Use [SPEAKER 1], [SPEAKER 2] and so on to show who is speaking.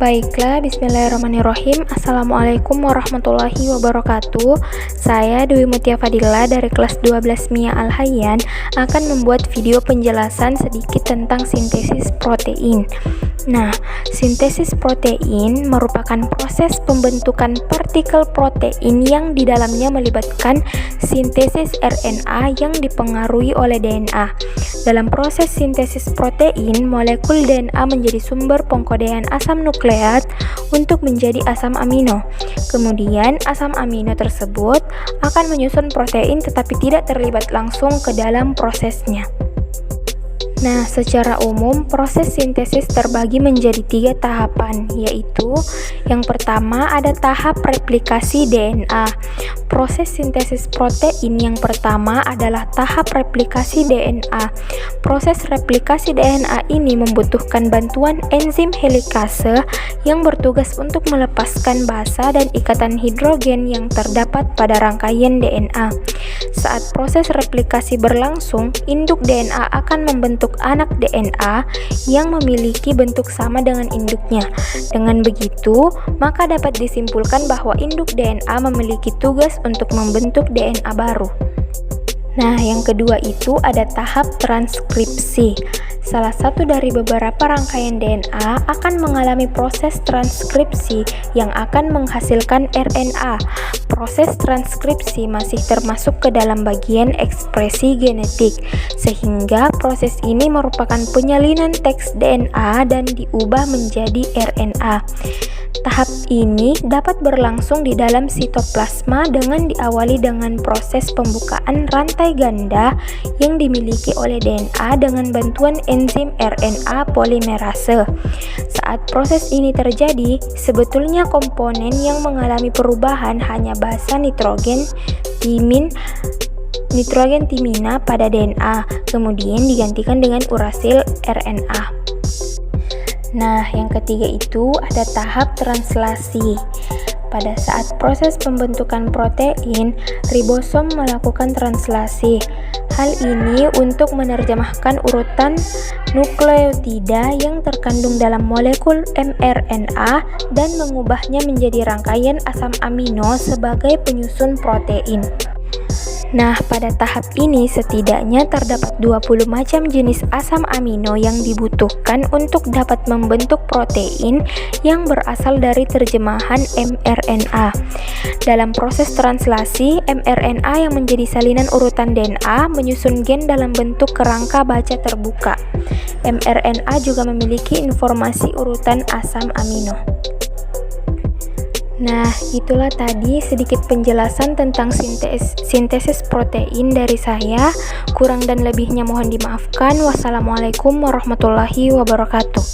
[SPEAKER 1] Baiklah, bismillahirrahmanirrahim. Assalamualaikum warahmatullahi wabarakatuh. Saya Dwi Mutia Fadila dari kelas 12 MIA Al-Hayyan akan membuat video penjelasan sedikit tentang sintesis protein. Nah, sintesis protein merupakan proses pembentukan partikel protein yang di dalamnya melibatkan sintesis RNA yang dipengaruhi oleh DNA. Dalam proses sintesis protein, molekul DNA menjadi sumber pengkodean asam nukleat untuk menjadi asam amino. Kemudian, asam amino tersebut akan menyusun protein tetapi tidak terlibat langsung ke dalam prosesnya. Nah, secara umum proses sintesis terbagi menjadi 3 tahapan, yaitu yang pertama ada tahap replikasi DNA. Proses sintesis protein yang pertama adalah tahap replikasi DNA. Proses replikasi DNA ini membutuhkan bantuan enzim helikase yang bertugas untuk melepaskan basa dan ikatan hidrogen yang terdapat pada rangkaian DNA. Saat proses replikasi berlangsung, induk DNA akan membentuk anak DNA yang memiliki bentuk sama dengan induknya. Dengan begitu, maka dapat disimpulkan bahwa induk DNA memiliki tugas untuk membentuk DNA baru. Nah, yang kedua itu ada tahap transkripsi. Salah satu dari beberapa rangkaian DNA akan mengalami proses transkripsi yang akan menghasilkan RNA. Proses transkripsi masih termasuk ke dalam bagian ekspresi genetik, sehingga proses ini merupakan penyalinan teks DNA dan diubah menjadi RNA. Tahap ini dapat berlangsung di dalam sitoplasma dengan diawali dengan proses pembukaan rantai ganda yang dimiliki oleh DNA dengan bantuan enzim RNA polimerase. Saat proses ini terjadi, sebetulnya komponen yang mengalami perubahan hanya basa nitrogen timina pada DNA, kemudian digantikan dengan urasil RNA. Nah, yang ketiga itu ada tahap translasi. Pada saat proses pembentukan protein, ribosom melakukan translasi. Hal ini untuk menerjemahkan urutan nukleotida yang terkandung dalam molekul mRNA dan mengubahnya menjadi rangkaian asam amino sebagai penyusun protein. Nah, pada tahap ini setidaknya terdapat 20 macam jenis asam amino yang dibutuhkan untuk dapat membentuk protein yang berasal dari terjemahan mRNA. Dalam proses translasi, mRNA yang menjadi salinan urutan DNA menyusun gen dalam bentuk kerangka baca terbuka. mRNA juga memiliki informasi urutan asam amino. Nah, itulah tadi sedikit penjelasan tentang sintesis protein dari saya. Kurang dan lebihnya mohon dimaafkan. Wassalamualaikum warahmatullahi wabarakatuh.